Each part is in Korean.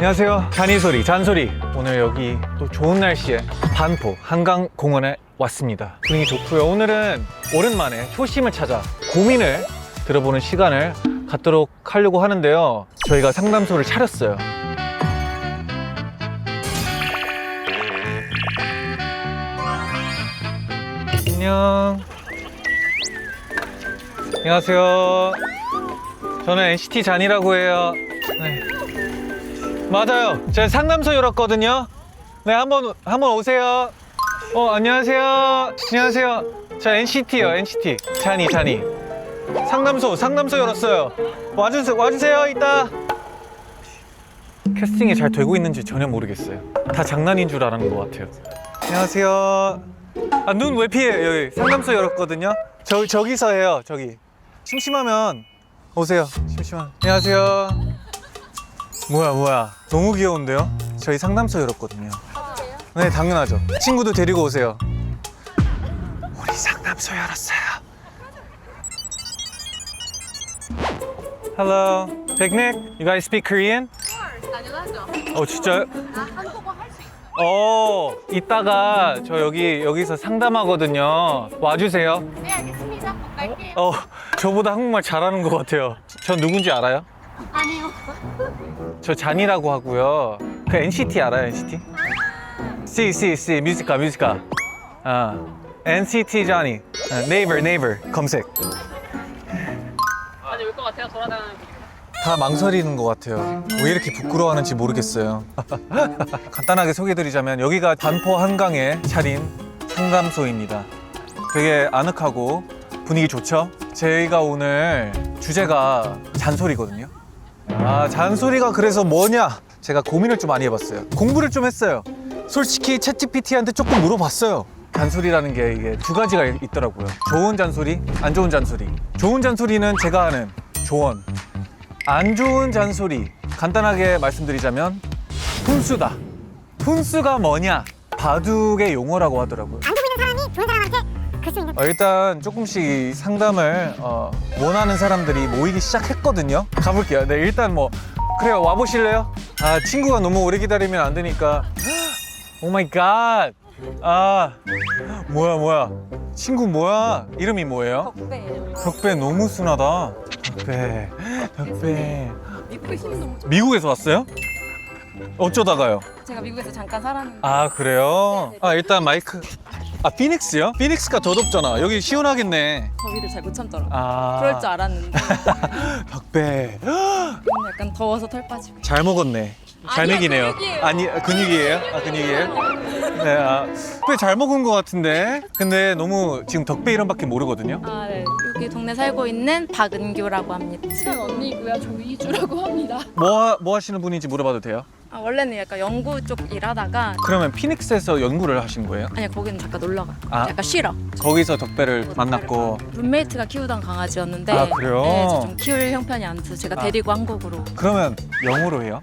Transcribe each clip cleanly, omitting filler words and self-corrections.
안녕하세요. 잔이소리, 잔소리. 오늘 여기 또 좋은 날씨에 반포 한강공원에 왔습니다. 분위기 좋고요. 오늘은 오랜만에 초심을 찾아 고민을 들어보는 시간을 갖도록 하려고 하는데요. 저희가 상담소를 차렸어요. 안녕. 안녕하세요. 저는 NCT 잔이라고 해요. 네. 맞아요. 제가 상담소 열었거든요. 네, 한번 오세요. 안녕하세요. 안녕하세요. 저 NCT요, NCT. 잔이. 상담소 열었어요. 와주세요, 이따. 캐스팅이 잘 되고 있는지 전혀 모르겠어요. 다 장난인 줄 아는 것 같아요. 안녕하세요. 아, 눈 왜 피해요? 여기 상담소 열었거든요. 저기서 해요, 저기. 심심하면 오세요. 안녕하세요. 뭐야. 너무 귀여운데요? 저희 상담소 열었거든요. 네, 당연하죠. 친구도 데리고 오세요. 우리 상담소 열었어요. Hello. Picnic? You guys speak Korean? 당연하죠. 진짜요? 한국어 할 수 있어요. 이따가 저 여기서 상담하거든요. 와주세요. 네, 알겠습니다. 꼭 갈게요. 저보다 한국말 잘하는 것 같아요. 전 누군지 알아요? 아니요. 저 잔이라고 하고요. 그 NCT 알아요, NCT? C, 뮤지카. NCT 잔이. 네이버 검색. 아니 올 것 같아요. 돌아다니는 거. 다 망설이는 것 같아요. 왜 이렇게 부끄러워하는지 모르겠어요. 간단하게 소개해드리자면 여기가 반포 한강에 차린 상담소입니다. 되게 아늑하고 분위기 좋죠? 저희가 오늘 주제가 잔소리거든요. 잔소리가 그래서 뭐냐? 제가 고민을 좀 많이 해봤어요. 공부를 좀 했어요. 솔직히 챗GPT한테 조금 물어봤어요. 잔소리라는 게 이게 두 가지가 있더라고요. 좋은 잔소리, 안 좋은 잔소리. 좋은 잔소리는 제가 하는 조언. 안 좋은 잔소리, 간단하게 말씀드리자면 훈수다. 훈수가 뭐냐? 바둑의 용어라고 하더라고요. 안 듣고 있는 사람이 좋은 사람한테 글 수 있는 일단 조금씩 상담을 원하는 사람들이 모이기 시작했거든요. 가볼게요. 네, 일단 그래요. 와보실래요? 친구가 너무 오래 기다리면 안 되니까. 오 마이 갓. 뭐야. 친구 뭐야? 이름이 뭐예요? 덕배예요. 덕배 너무 순하다. 덕배. 미국에 힘이 너무 좋 미국에서 왔어요? 어쩌다가요? 제가 미국에서 잠깐 살았는데. 그래요? 일단 마이크. 피닉스요? 피닉스가 더 덥잖아. 여기 시원하겠네. 더위를 잘 못 참더라고요. 아. 그럴 줄 알았는데 덕배. 약간 더워서 털 빠지고. 잘 먹었네. 잘 아니요, 먹이네요. 근육이에요. 아니, 근육이에요? 근육이에요? 네, 덕배 잘 먹은 것 같은데. 근데 너무 지금 덕배 이름밖에 모르거든요. 네. 여기 동네 살고 있는 박은규라고 합니다. 친한 언니고요. 조이주라고 합니다. 뭐 하시는 분인지 물어봐도 돼요? 원래는 약간 연구 쪽 일하다가 그러면 피닉스에서 연구를 하신 거예요? 아니 거기는 잠깐 놀러 가. 아. 약간 쉬러. 거기서 덕배를 만났고. 룸메이트가 키우던 강아지였는데 그래요? 네, 저 좀 키울 형편이 안 돼서 제가 데리고 한국으로. 그러면 영어로 해요?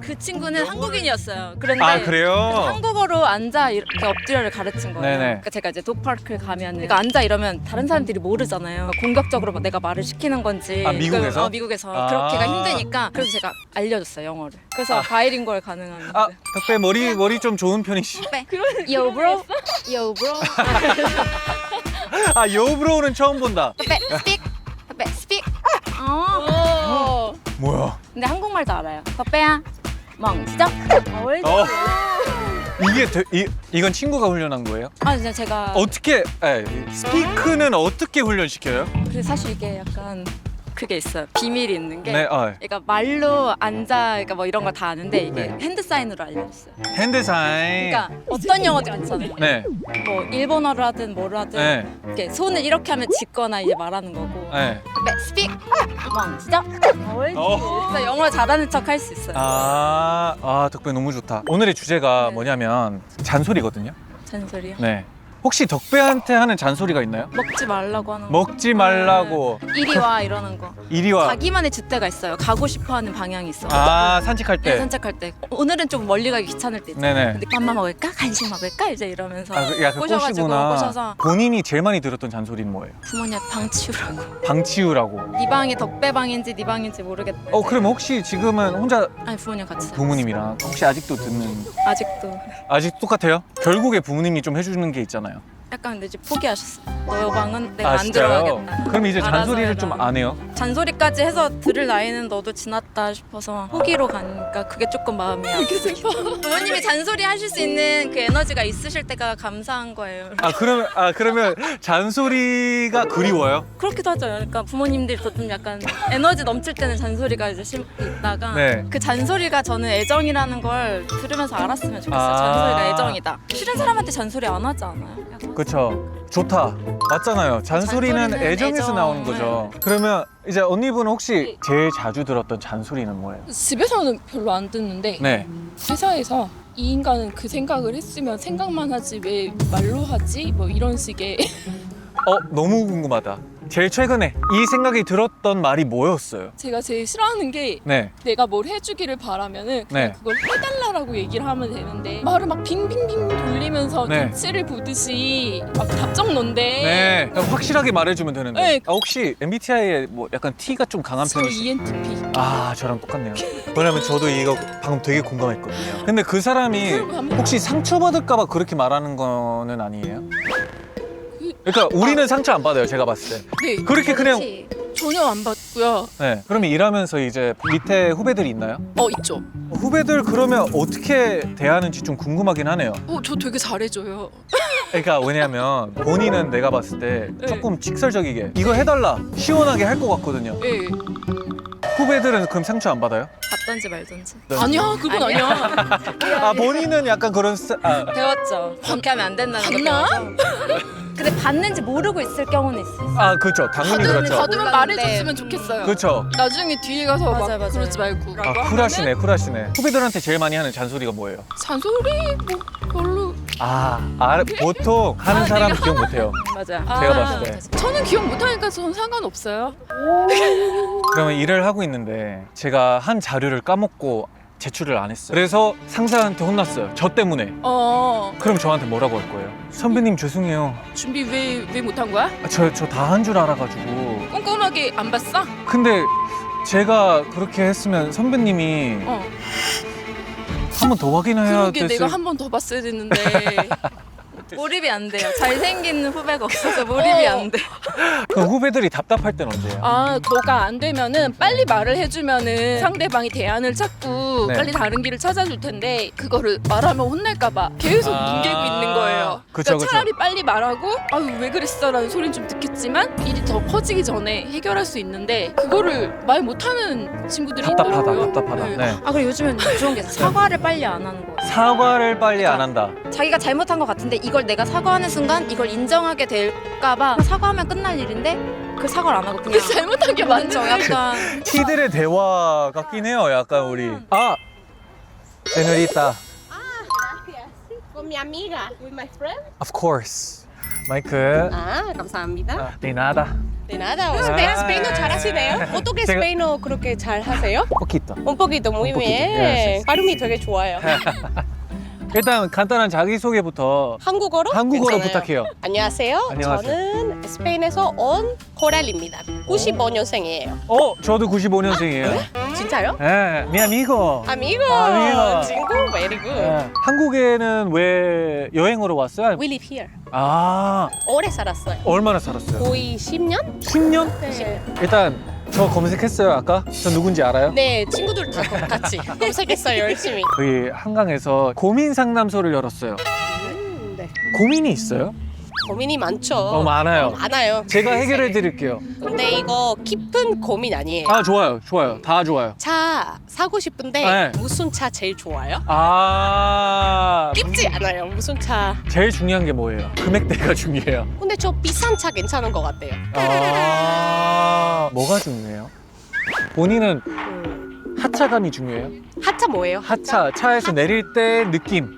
그 친구는 한국인이었어요. 그런데 그래요? 한국어로 앉아 이렇게 엎드려를 가르친 거예요. 네네. 그러니까 제가 이제 독파크를 가면 그러니까 앉아 이러면 다른 사람들이 모르잖아요. 공격적으로 막 내가 말을 시키는 건지. 미국에서? 미국에서 그렇게가 힘드니까 그래서 제가 알려줬어요 영어를. 그래서 바이링구얼 가능한. 덕배 머리 좀 좋은 편이시. Yo bro, yo bro. 요브로우는 처음 본다. 덕배 speak. 뭐야? 근데 한국말도 알아요. 덕배야, 멍치죠? 이건 친구가 훈련한 거예요? 진짜 제가 어떻게 스피크는 어떻게 훈련시켜요? 그래서 사실 이게 약간 그게 있어요. 비밀이 있는 게. 네, 그러니까 말로 앉아, 그러니까 뭐 이런 걸 다 아는데 이게 네. 핸드 사인으로 알려줬어요. 핸드 사인. 그러니까 어떤 영어들 있잖아요. 네, 뭐 일본어를 하든 뭐를 하든 네, 이렇게 손을 이렇게 하면 짓거나 이제 말하는 거고. 네. 스픽 멍치죠? 그래서 영어 잘하는 척 할 수 있어요. 덕배 너무 좋다. 오늘의 주제가 뭐냐면 잔소리거든요. 잔소리요? 네. 혹시 덕배한테 하는 잔소리가 있나요? 먹지 말라고 하는 거. 먹지 말라고. 이리 와 이러는 거. 이리 와. 자기만의 줏대가 있어요. 가고 싶어하는 방향이 있어. 아, 산책할 네, 때. 산책할 때. 오늘은 좀 멀리 가기 귀찮을 때 있잖아. 네네. 근데 맘마 먹을까? 간식 먹을까? 이제 이러면서 아, 약간 꼬셔가지고 꼬시구나. 꼬셔서 본인이 제일 많이 들었던 잔소리는 뭐예요? 부모님한테 방 치우라고. 방 치우라고. 네 방이 덕배 방인지 네 방인지 모르겠다. 그럼 혹시 지금은 혼자 아니 부모님 같이 살고 부모님이랑 혹시 아직도 듣는 있어요. 아직도 아직 똑같아요? 결국에 부모님이 좀 해주는 게 있잖아요. 약간 근데 이제 포기하셨어. 너 방은 내가 아, 안 진짜요? 들어가겠다. 그럼 이제 알아서 잔소리를 해라. 좀 안 해요? 잔소리까지 해서 들을 나이는 너도 지났다 싶어서 포기로 가니까 그게 조금 마음이 아프고 부모님이 잔소리 하실 수 있는 그 에너지가 있으실 때가 감사한 거예요. 그러면 잔소리가 그리워요? 그렇기도 하죠. 그러니까 부모님들이 좀 약간 에너지 넘칠 때는 잔소리가 이제 있다가 네. 그 잔소리가 저는 애정이라는 걸 들으면서 알았으면 좋겠어요. 아. 잔소리가 애정이다. 싫은 사람한테 잔소리 안 하지 않아요? 약간 그쵸. 좋다. 맞잖아요. 잔소리는 잔소리는 애정에서 애정. 나오는 거죠. 그러면 이제 언니분은 혹시 제일 자주 들었던 잔소리는 뭐예요? 집에서는 별로 안 듣는데 네. 회사에서 이 인간은 그 생각을 했으면 생각만 하지 왜 말로 하지? 뭐 이런 식의 너무 궁금하다. 제일 최근에 이 생각이 들었던 말이 뭐였어요? 제가 제일 싫어하는 게 네. 내가 뭘 해주기를 바라면은 그냥 네. 그걸 해달라고 얘기를 하면 되는데 말을 막 빙빙빙 돌리면서 네. 눈치를 보듯이 막 답정 논대. 네. 그냥 확실하게 말해주면 되는데. 네. 혹시 MBTI에 뭐 약간 T가 좀 강한 저 편이시죠? ENTP. 아, 저랑 똑같네요. 왜냐면 저도 이거 방금 되게 공감했거든요. 근데 그 사람이 혹시 상처받을까봐 그렇게 말하는 거는 아니에요? 그러니까 우리는 상처 안 받아요, 제가 봤을 때. 네. 그렇게 그냥 그렇지. 전혀 안 받고요. 네. 그러면 일하면서 이제 밑에 후배들이 있나요? 있죠. 후배들 그러면 어떻게 대하는지 좀 궁금하긴 하네요. 저 되게 잘해줘요. 그러니까 왜냐면 본인은 내가 봤을 때 네. 조금 직설적이게 이거 해달라 시원하게 할 것 같거든요. 네. 후배들은 그럼 상처 안 받아요? 받던지 말던지. 아니야, 그건 아니야. 아, 본인은 약간 그런 배웠죠. 그렇게 하면 안 된다는 거 봤나? 배워서. 근데 받는지 모르고 있을 경우는 있어요. 그렇죠. 당연히 받으면 그렇죠. 받으면 몰랐는데. 말해줬으면 좋겠어요. 그렇죠. 나중에 뒤에 가서 막 맞아요, 맞아요. 그러지 말고. 쿨하시네. 후배들한테 제일 많이 하는 잔소리가 뭐예요? 잔소리 뭐 별로. 보통 하는 사람 기억 못해요. 맞아요. 제가 봤을 때. 저는 기억 못하니까 저는 상관없어요. 그러면 일을 하고 있는데 제가 한 자료를 까먹고 제출을 안 했어요. 그래서 상사한테 혼났어요. 저 때문에. 그럼 저한테 뭐라고 할 거예요? 선배님 죄송해요. 준비 왜 못한 거야? 저 다 한 줄 알아가지고. 꼼꼼하게 안 봤어? 근데 제가 그렇게 했으면 선배님이 한 번 더 확인해야 그러게 내가 한 번 더 봤어야 됐는데. 몰입이 안 돼요. 잘생긴 후배가 없어서 몰입이 안 돼. 그럼 후배들이 답답할 땐 언제예요? 그거가 안 되면은 빨리 말을 해주면은 상대방이 대안을 찾고 네. 빨리 다른 길을 찾아줄 텐데 그거를 말하면 혼날까봐 계속 뭉개고 있는 거예요. 그쵸, 그러니까 그쵸. 차라리 빨리 말하고 아유 왜 그랬어라는 소리는 좀 듣겠지만 일이 더 커지기 전에 해결할 수 있는데 그거를 말 못하는 친구들이 있더라고요. 답답하다. 네. 그리고 요즘엔 좋은 게 사과를 빨리 안 하는 거예요. 사과를 빨리 안 한다. 자기가 잘못한 것 같은데 이걸 내가 사과하는 순간 이걸 인정하게 될까봐 사과하면 끝날 일인데 그 사과를 안 하고 그냥 근데 잘못한 게 그렇죠. 맞는 약간 티들의 대화 같긴 해요. 약간 우리. 세뇨리타. Con mi amiga, with my friend. Of course. 마이크. 감사합니다. De nada. De nada. 스페인어 잘하시네요. 어떻게 제가- 스페인어 그렇게 잘 하세요? 포키토. Un poquito, muy Un poquito, bien. yes. 발음이 되게 좋아요. 일단 간단한 자기소개부터 한국어로? 한국어로 괜찮아요. 부탁해요. 안녕하세요. 안녕하세요. 저는 스페인에서 온 코랄입니다. 95년생이에요. 저도 95년생이에요. 진짜요? 예, mi amigo. 아미고. Amigo. 친구, very good. 예. 한국에는 왜 여행으로 왔어요? We live here. 오래 살았어요. 얼마나 살았어요? 거의 10년? 10년? 네. 일단 저 검색했어요 아까. 저 누군지 알아요? 네, 친구들 다 같이 검색했어요, 열심히. 여기 한강에서 고민 상담소를 열었어요. 네. 고민이 있어요? 고민이 많죠. 많아요. 많아요. 제가 해결해 드릴게요. 근데 이거 깊은 고민 아니에요. 좋아요. 다 좋아요. 차 사고 싶은데 네. 무슨 차 제일 좋아요? 음. 깊지 않아요. 무슨 차? 제일 중요한 게 뭐예요? 금액대가 중요해요. 근데 저 비싼 차 괜찮은 것 같아요. 뭐가 중요해요? 본인은 하차감이 중요해요? 하차 뭐예요? 차에서 내릴 때 느낌.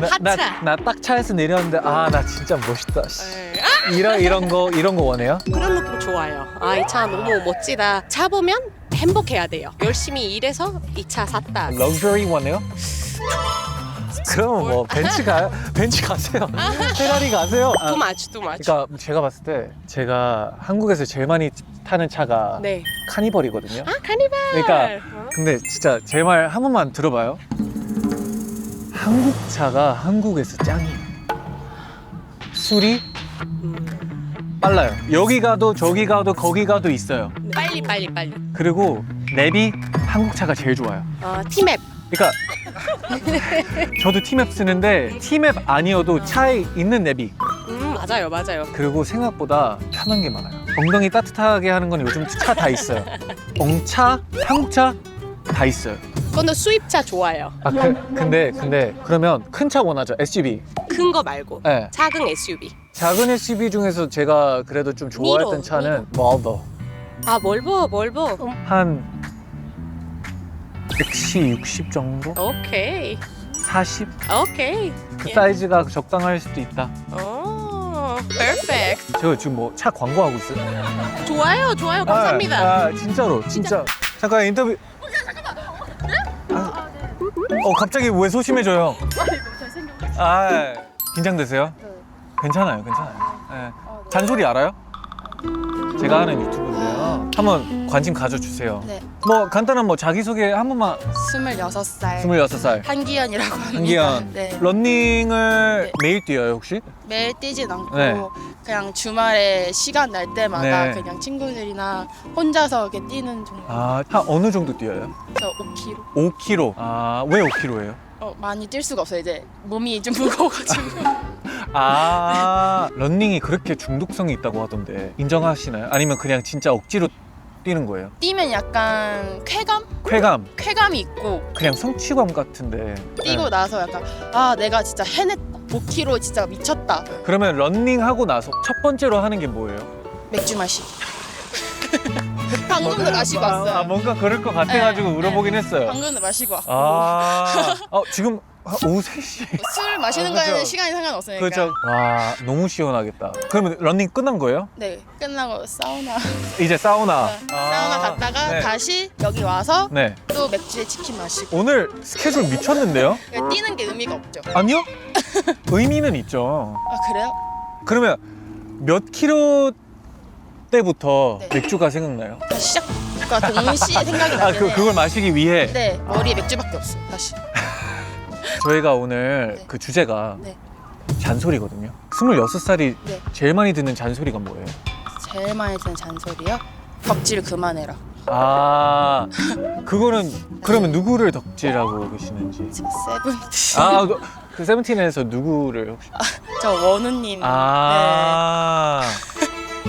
핫차. 나 딱 차에서 내렸는데 아 나 진짜 멋있다. 씨. 이런 거 원해요? 그런 느낌 좋아요. 아, 이 차 너무 멋지다. 차 보면 행복해야 돼요. 열심히 일해서 이 차 샀다. 럭셔리 원해요? 그럼 뭐 벤츠 가세요. 페라리 가세요. 아, too much, too much. 그러니까 제가 봤을 때 제가 한국에서 제일 많이 타는 차가 네. 카니발이거든요. 아, 카니발. 그러니까 근데 진짜 제 말 한 번만 들어봐요. 한국 차가 한국에서 짱이에요. 술이 빨라요. 여기 가도 저기 가도 거기 가도 있어요. 빨리. 그리고 랩이 한국 차가 제일 좋아요. 티맵. 그러니까 저도 티맵 쓰는데 티맵 아니어도 차에 있는 랩이 맞아요. 그리고 생각보다 편한 게 많아요. 엉덩이 따뜻하게 하는 건 요즘 차 다 있어요. 엉차, 한국차 다 있어요. 근데 수입차 좋아요. 아, 근데 그러면 큰 차 원하죠? SUV. 큰 거 말고 네. 작은 SUV. 작은 SUV 중에서 제가 그래도 좀 좋아했던 미로, 차는 몰보. 아, 몰보. 한 160 정도? 오케이. 40? 오케이. 그 사이즈가 적당할 수도 있다. perfect. 저 지금 뭐 차 광고하고 있어요? 좋아요. 감사합니다. 진짜로 진짜. 잠깐 인터뷰. 갑자기 왜 소심해져요? 아, 긴장되세요? 괜찮아요. 네. 잔소리 알아요? 제가 하는 유튜브인데요. 한번 관심 가져주세요. 네. 뭐 간단한 뭐 자기소개 한 번만. 26살 26살. 한기현이라고 합니다. 한기현. 네. 러닝을 네. 매일 뛰어요 혹시? 매일 뛰진 않고 네. 그냥 주말에 시간 날 때마다 네. 그냥 친구들이나 혼자서 이렇게 뛰는 정도. 한 어느 정도 뛰어요? 저 5km. 5km. 왜 5km예요? 많이 뛸 수가 없어요. 이제 몸이 좀 무거워가지고. 러닝이 그렇게 중독성이 있다고 하던데 인정하시나요? 아니면 그냥 진짜 억지로 뛰는 거예요? 뛰면 약간 쾌감이 있고 그냥 성취감 같은데. 뛰고 네. 나서 약간 내가 진짜 해냈다. 5km 진짜 미쳤다. 그러면 러닝하고 나서 첫 번째로 하는 게 뭐예요? 맥주 마시기. 방금도 마시고 왔어요. 뭔가 그럴 것 같아가지고 네, 물어보긴 했어요. 방금도 마시고 왔고. 지금 오후 3시. 술 마시는 그죠. 거에는 시간이 상관없으니까. 그렇죠. 와, 너무 시원하겠다. 그러면 러닝 끝난 거예요? 네, 끝나고 사우나. 이제 사우나. 사우나 갔다가 네. 다시 여기 와서 네. 또 맥주에 치킨 마시고. 오늘 스케줄 미쳤는데요? 그러니까 뛰는 게 의미가 없죠. 아니요? 의미는 있죠. 아, 그래요? 그러면 몇 킬로 때부터 네. 맥주가 생각나요? 시작과 동시에 생각이 나는데. 그걸 마시기 위해 네, 머리에 맥주밖에 없어요. 다시. 저희가 오늘 네. 그 주제가 네. 잔소리거든요. 26살이 네. 제일 많이 듣는 잔소리가 뭐예요? 제일 많이 듣는 잔소리요? 덕질 그만해라. 그거는 그러면 누구를 덕질하고 계시는지? 세븐틴. 그 세븐틴에서 누구를 혹시? 저 원우님.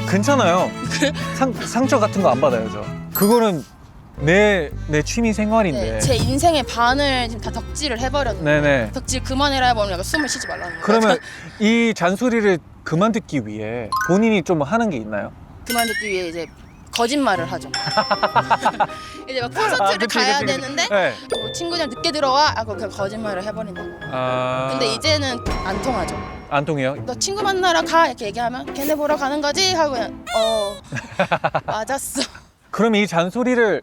괜찮아요. 상처 같은 거 안 받아요, 저. 그거는 내 취미 생활인데. 네, 제 인생의 반을 지금 다 덕질을 해버렸는데. 네네. 덕질 그만해라 해보면 약간 숨을 쉬지 말라는 거예요. 그러면 이 잔소리를 그만 듣기 위해 본인이 좀 하는 게 있나요? 그만 듣기 위해 이제 거짓말을 하죠. 이제 막 콘서트를 그치, 가야 그치, 그치. 되는데 네. 뭐 친구들 늦게 들어와 하고 그냥 거짓말을 해버린다고. 근데 이제는 안 통하죠. 안 통해요? 너 친구 만나러 가 이렇게 얘기하면 걔네 보러 가는 거지 하고 그냥 맞았어. 그럼 이 잔소리를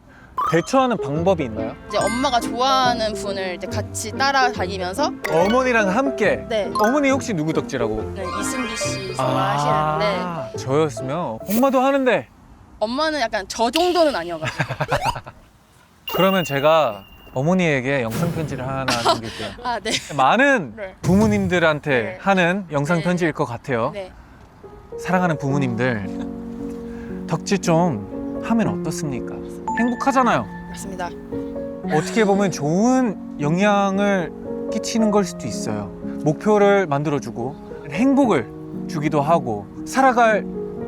대처하는 방법이 있나요? 이제 엄마가 좋아하는 분을 이제 같이 따라다니면서 어머니랑 함께. 네. 어머니 혹시 누구 덕질하고? 이승기 씨 좋아하시는데 저였으면 엄마도 하는데. 엄마는 약간 저 정도는 아니어가지고. 그러면 제가 어머니에게 영상 편지를 하나 남길게요. 네. 많은 네. 부모님들한테 네. 하는 영상 네. 편지일 것 같아요. 네. 사랑하는 부모님들, 덕질 좀 하면 어떻습니까? 행복하잖아요. 맞습니다. 어떻게 보면 좋은 영향을 끼치는 걸 수도 있어요. 목표를 만들어주고 행복을 주기도 하고 살아갈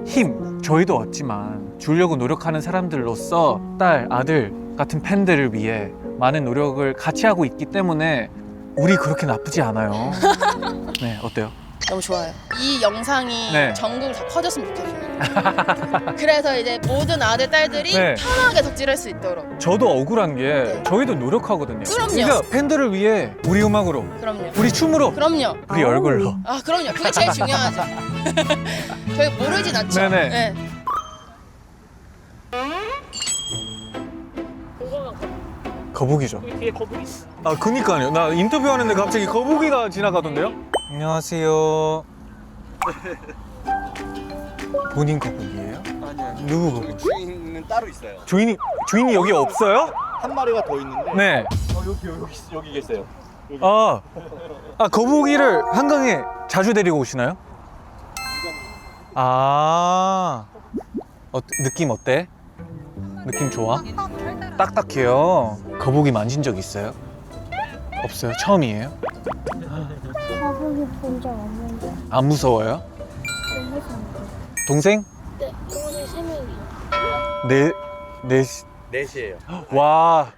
힘 저희도 얻지만 주려고 노력하는 사람들로서 딸, 아들 같은 팬들을 위해 많은 노력을 같이 하고 있기 때문에 우리 그렇게 나쁘지 않아요. 네, 어때요? 너무 좋아요. 이 영상이 네. 전국을 다 퍼졌으면 좋겠어요. 그래서 이제 모든 아들 딸들이 네. 편하게 덕질할 수 있도록. 저도 억울한 게 네. 저희도 노력하거든요. 그럼요. 그러니까 팬들을 위해 우리 음악으로, 그럼요. 우리 춤으로, 그럼요. 우리 얼굴로. 아 그럼요. 그게 제일 중요하죠. 저희 모르진 않죠. 네네. 네. 거북이죠. 뒤에 거북이 있어. 아, 그니까요. 나 인터뷰하는데 갑자기 거북이가 지나가던데요? 안녕하세요. 본인 거북이에요? 아니요. 누구 거북이? 주인은 따로 있어요. 주인이 여기 없어요? 한 마리가 더 있는데. 네. 여기 계세요. 아, 거북이를 한강에 자주 데리고 오시나요? 아, 느낌 어때? 느낌 좋아? 딱딱해요. 거북이 만진 적 있어요? 없어요? 처음이에요? 거북이 본 적 없는데. 안 무서워요? 동생? 네, 동생 3명이요. 넷이에요. 와.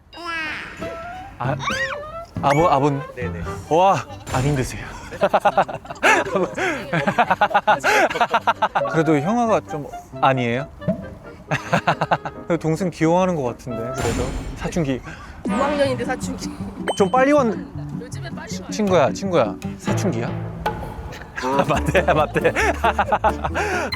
아본. 네네. 와, 안 힘드세요. 그래도 형아가 좀 아니에요? 동생 귀여워하는 것 같은데 그래도 사춘기 5학년인데 사춘기. 좀 빨리 왔. 요즘에 빨리 와요. 친구야 사춘기야? 맞대.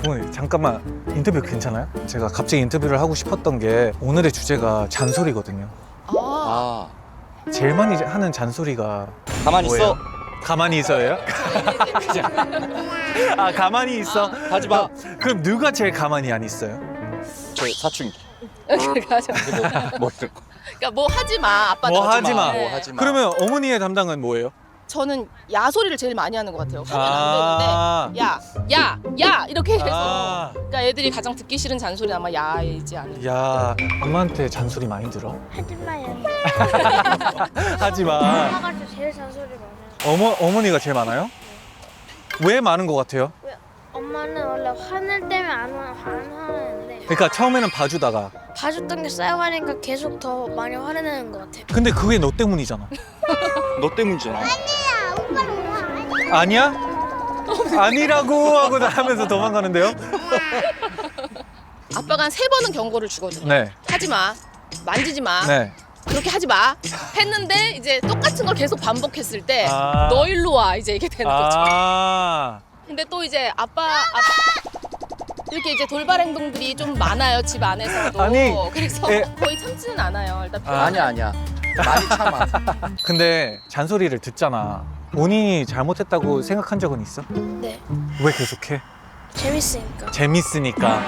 어머니 잠깐만 인터뷰 괜찮아요? 제가 갑자기 인터뷰를 하고 싶었던 게 오늘의 주제가 잔소리거든요. 아, 제일 많이 하는 잔소리가 가만히 뭐예요? 있어. 가만히 있어요? 아 가만히 있어? 하지 마. 그럼 누가 제일 가만히 안 있어요? 저 사춘기. 맞아. 뭐 그러니까 뭐 하지 마, 아빠. 뭐 하지 마. 뭐 하지 마. 그러면 어머니의 담당은 뭐예요? 저는 야 소리를 제일 많이 하는 것 같아요. 하면 아. 안 되는데 야 이렇게 해서. 아. 그러니까 애들이 가장 듣기 싫은 잔소리 아마 야이지 않을까. 야 엄마한테 잔소리 많이 들어? 하지 마요. 하지 마. 엄마가 제일 잔소리 많아요. 어머니가 제일 많아요? 왜 많은 것 같아요? 엄마는 원래 화낼 때면 안 화내는데 그러니까 처음에는 봐주다가 봐줬던 게 쌓여가니까 계속 더 많이 화내는 것 같아요. 근데 그게 너 때문이잖아. 너 때문이잖아. 아니야? 아니라고 하고 하면서 도망가는데요? 아빠가 한 3번은 경고를 주거든요. 네. 하지 마, 만지지 마, 네. 그렇게 하지 마. 했는데 이제 똑같은 걸 계속 반복했을 때 아. 너 일로 와 이제 이게 되는 거죠. 아. 근데 또 이제 아빠 이렇게 이제 돌발 행동들이 좀 많아요 집 안에서도. 아니, 그래서 예. 거의 참지는 않아요. 일단 아니야. 많이 참아. 근데 잔소리를 듣잖아. 본인이 잘못했다고 생각한 적은 있어? 네, 왜 계속해? 재밌으니까. 재밌으니까.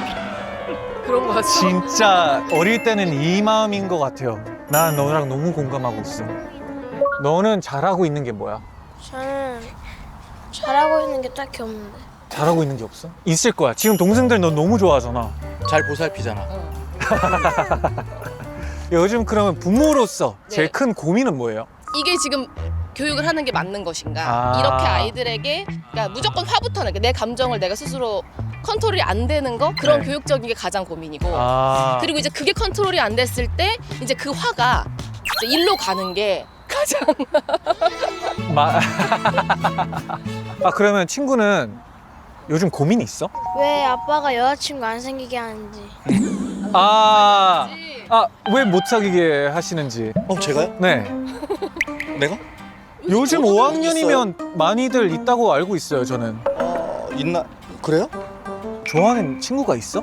그런 거 같아. 진짜 어릴 때는 이 마음인 것 같아요. 난 너랑 너무 공감하고 있어. 너는 잘하고 있는 게 뭐야? 저는 잘하고 있는 게 딱히 없는데. 잘하고 있는 게 없어? 있을 거야. 지금 동생들 너 너무 좋아하잖아. 잘 보살피잖아. 요즘 그러면 부모로서 네. 제일 큰 고민은 뭐예요? 이게 지금 교육을 하는 게 맞는 것인가? 아. 이렇게 아이들에게 그러니까 무조건 화부터 내게 내 감정을 내가 스스로 컨트롤이 안 되는 거 그런 네. 교육적인 게 가장 고민이고 아, 그리고 이제 그게 컨트롤이 안 됐을 때 이제 그 화가 이제 일로 가는 게 가장 아 그러면 친구는 요즘 고민이 있어? 왜 아빠가 여자친구 안 생기게 하는지. 왜 못 사귀게 하시는지. 제가요? 네. 내가? 요즘 저도 5학년이면 많이들 있다고 알고 있어요, 저는. 있나? 그래요? 좋아하는 친구가 있어?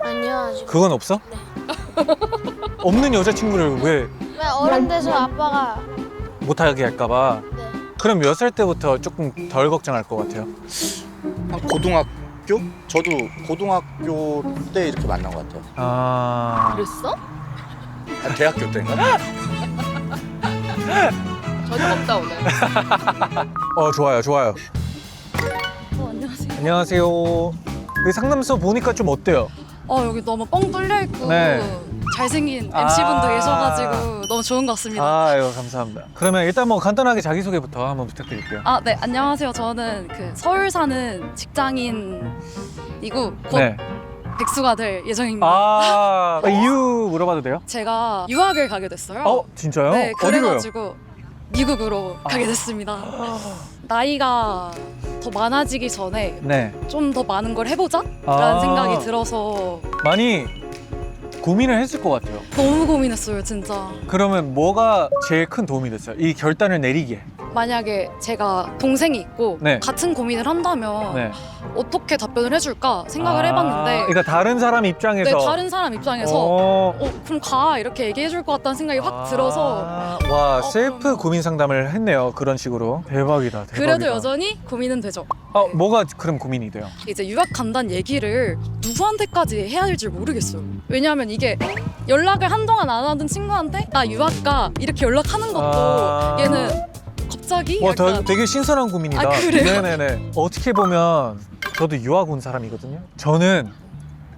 아니요 아직. 그건 없어? 없는 여자친구를 왜 왜 어른 돼서 아빠가 못하게 할까봐. 네. 그럼 몇 살 때부터 조금 덜 걱정할 것 같아요? 한 고등학교? 저도 고등학교 때 이렇게 만난 것 같아요. 아, 그랬어? 대학교 때인가? 전혀 없다 오늘. 좋아요, 좋아요. 안녕하세요. 안녕하세요. 여기 상담소 보니까 좀 어때요? 여기 너무 뻥 뚫려 있고 네. 잘생긴 아. MC분도 계셔가지고 너무 좋은 것 같습니다. 아유, 감사합니다. 그러면 일단 뭐 간단하게 자기소개부터 한번 부탁드릴게요. 네, 안녕하세요. 저는 그 서울 사는 직장인이고 곧 네. 백수가 될 예정입니다. 이유 물어봐도 돼요? 제가 유학을 가게 됐어요. 진짜요? 네, 어디로요? 그래가지고 미국으로 가게 됐습니다. 나이가 더 많아지기 전에 네. 좀 더 많은 걸 해보자라는 아. 생각이 들어서 많이 고민을 했을 것 같아요. 너무 고민했어요, 진짜. 그러면 뭐가 제일 큰 도움이 됐어요? 이 결단을 내리기에. 만약에 제가 동생이 있고 네. 같은 고민을 한다면 네. 어떻게 답변을 해줄까 생각을 아, 해봤는데 그러니까 다른 사람 입장에서. 네, 다른 사람 입장에서 그럼 가 이렇게 얘기해줄 것 같다는 생각이 확 들어서 와, 셀프 그럼. 고민 상담을 했네요. 그런 식으로. 대박이다. 대박이다. 그래도 여전히 고민은 되죠. 뭐가 그럼 고민이 돼요? 이제 유학 간다는 얘기를 누구한테까지 해야 될지 모르겠어요. 왜냐하면 이게 연락을 한동안 안 하던 친구한테 나 유학 가 이렇게 연락하는 것도 아. 얘는 갑자기 와, 약간 되게 신선한 고민이다. 아, 그래요? 네네네. 어떻게 보면 저도 유학 온 사람이거든요. 저는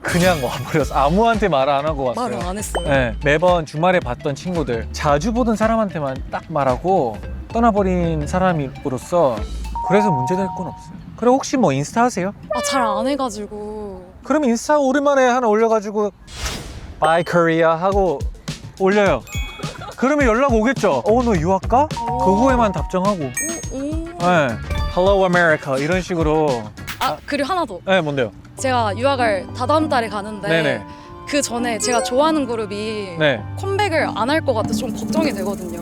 그냥 와버렸어. 아무한테 말 안 하고 왔어요. 말을 안 했어요. 네, 매번 주말에 봤던 친구들, 자주 보던 사람한테만 딱 말하고 떠나버린 사람으로서 그래서 문제될 건 없어요. 그리고 혹시 뭐 인스타 하세요? 아, 잘 안 해가지고 그럼 인스타 오랜만에 하나 올려가지고 Bye Korea 하고 올려요. 그러면 연락 오겠죠? 너 유학 가? 그거에만 답장하고 네, Hello America 이런 식으로. 그리고 하나 더. 네, 뭔데요? 제가 유학을 다다음 달에 가는데 네네. 그 전에 제가 좋아하는 그룹이 네. 컴백을 안 할 것 같아서 좀 걱정이 되거든요.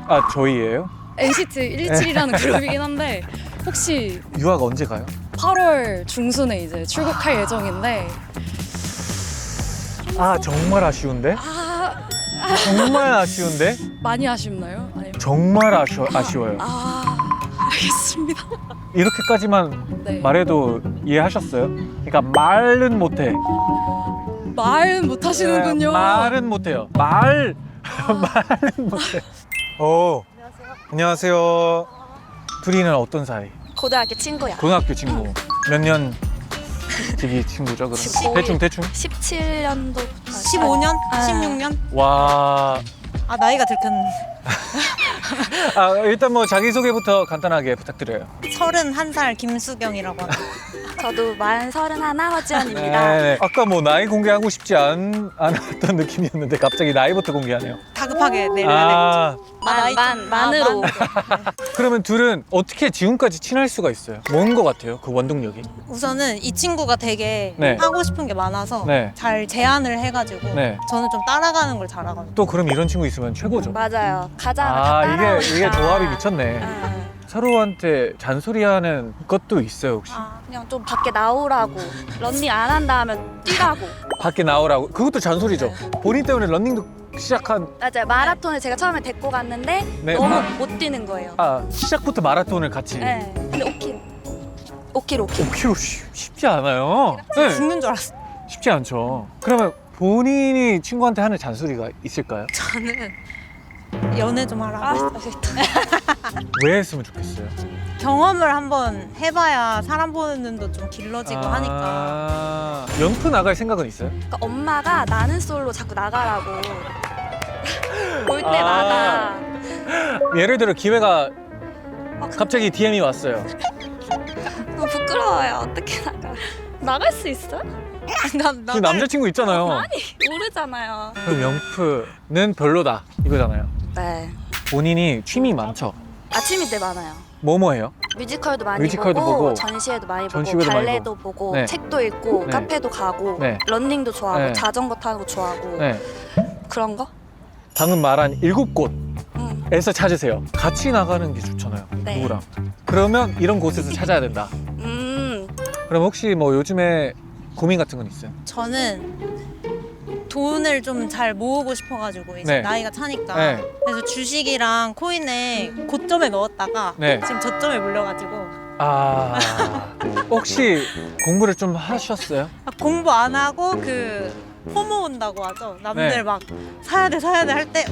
아, 저희예요? NCT 127이라는 그룹이긴 한데 혹시 유학 언제 가요? 8월 중순에 이제 출국할 예정인데 아, 정말 아쉬운데? 정말 아쉬운데? 많이 아쉽나요? 아니면 정말 아쉬워요. 알겠습니다. 이렇게까지만 네. 말해도 이해하셨어요? 그러니까 말은 못해. 말은 못 하시는군요. 말은 못해요. 말은 못해. 안녕하세요. 둘이는 어떤 사이? 고등학교 친구야. 고등학교 친구. 몇 년 지기 친구죠, 그럼? 대충? 17년도 15년? 16년? 와. 나이가 들켰네. 일단 뭐 자기소개부터 간단하게 부탁드려요. 31살 김수경이라고 합니다. 저도 만 31 허지연입니다. 네. 아까 뭐 나이 공개하고 싶지 않았던 느낌이었는데 갑자기 나이부터 공개하네요. 다급하게 내려야 만으로. 그러면 둘은 어떻게 지금까지 친할 수가 있어요? 뭔 것 같아요? 그 원동력이? 우선은 이 친구가 되게 네. 하고 싶은 게 많아서 네. 잘 제안을 해가지고 네. 저는 좀 따라가는 걸 잘하거든요. 또 그럼 이런 친구 있으면 최고죠. 맞아요. 가자. 이게 조합이 미쳤네. 서로한테 잔소리하는 것도 있어요, 혹시? 그냥 좀 밖에 나오라고. 런닝 안 한다 하면 뛰라고. 밖에 나오라고. 그것도 잔소리죠. 본인 때문에 러닝도 시작한. 맞아요. 마라톤을 제가 처음에 데리고 갔는데 네. 너무 못 뛰는 거예요. 시작부터 마라톤을 같이. 네. 근데 5km. 5km 쉽지 않아요. 네. 죽는 줄 알았어. 쉽지 않죠. 그러면 본인이 친구한테 하는 잔소리가 있을까요? 저는 연애 좀 하라고. 왜 했으면 좋겠어요? 경험을 한번 해봐야 사람 보는 눈도 좀 길러지고 하니까. 연프 나갈 생각은 있어요? 그러니까 엄마가 나는 솔로 자꾸 나가라고. 볼 때 아. 나가. 예를 들어 기회가 갑자기 DM이 왔어요. 너무 부끄러워요. 어떻게 나가? 나갈 수 있어요? 그 남자친구 있잖아요. 모르잖아요. 그럼 연프는 별로다 이거잖아요. 네. 본인이 취미 많죠? 아침이 때 많아요. 뭐뭐 해요? 뮤지컬도 많이 뮤지컬도 보고, 전시회도 많이 전시회도 보고, 많이 발레도 보고, 네. 책도 읽고, 네. 카페도 가고, 네. 런닝도 좋아하고, 네. 자전거 타는 거 좋아하고, 네. 그런 거? 방금 말한 7곳에서 찾으세요. 같이 나가는 게 좋잖아요. 네. 누구랑? 그러면 이런 곳에서 찾아야 된다. 그럼 혹시 뭐 요즘에 고민 같은 건 있어요? 저는 돈을 좀 잘 모으고 싶어가지고 이제 네. 나이가 차니까 네. 그래서 주식이랑 코인에 고점에 넣었다가 네. 지금 저점에 물려가지고 혹시 공부를 좀 하셨어요? 공부 안 하고 그 포모 온다고 하죠. 남들 네. 막 사야 돼 할 때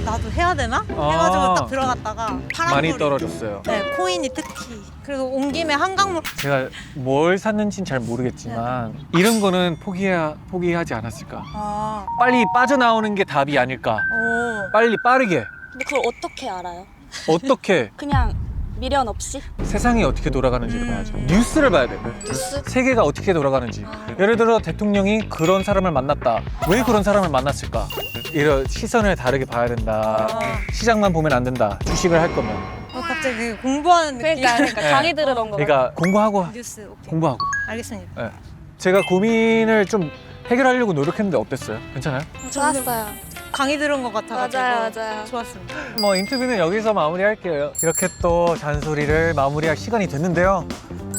나도 해야 되나? 해가지고 딱 들어갔다가 파란불이 많이 떨어졌어요. 네, 코인이 특히. 그리고 온 김에 한강물 제가 뭘 샀는지는 잘 모르겠지만 이런 거는 포기하지 않았을까? 빨리 빠져나오는 게 답이 아닐까? 오. 빨리 빠르게 근데 그걸 어떻게 알아요? 어떻게? 그냥 미련 없이. 세상이 어떻게 돌아가는지를 봐야죠. 뉴스를 봐야 돼요. 뉴스? 세계가 어떻게 돌아가는지. 예를 들어 대통령이 그런 사람을 만났다. 왜 그런 사람을 만났을까? 이런 시선을 다르게 봐야 된다. 시장만 보면 안 된다. 주식을 할 거면. 갑자기 되게 공부하는 느낌. 그러니까 네. 강의 들으러 온 거. 그러니까 공부하고 뉴스 오케이. 공부하고. 알겠습니다. 제가 고민을 좀 해결하려고 노력했는데 어땠어요? 괜찮아요? 좋았어요. 강의 들은 것 같아가지고 맞아요. 좋았습니다. 뭐 인터뷰는 여기서 마무리할게요. 이렇게 또 잔소리를 마무리할 시간이 됐는데요.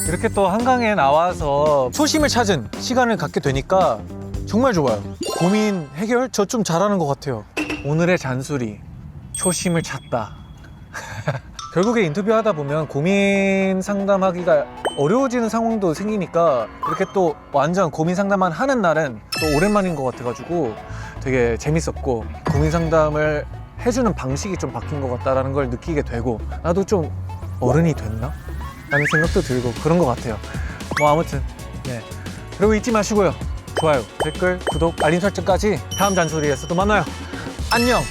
이렇게 또 한강에 나와서 초심을 찾은 시간을 갖게 되니까 정말 좋아요. 고민 해결 저 좀 잘하는 것 같아요. 오늘의 잔소리 초심을 찾다. 결국에 인터뷰하다 보면 고민 상담하기가 어려워지는 상황도 생기니까 이렇게 또 완전 고민 상담만 하는 날은 또 오랜만인 것 같아가지고 되게 재밌었고 고민 상담을 해주는 방식이 좀 바뀐 것 같다라는 걸 느끼게 되고 나도 좀 어른이 됐나? 라는 생각도 들고 그런 것 같아요. 뭐 아무튼 네. 그리고 잊지 마시고요. 좋아요, 댓글, 구독, 알림 설정까지 다음 잔소리에서 또 만나요. 안녕!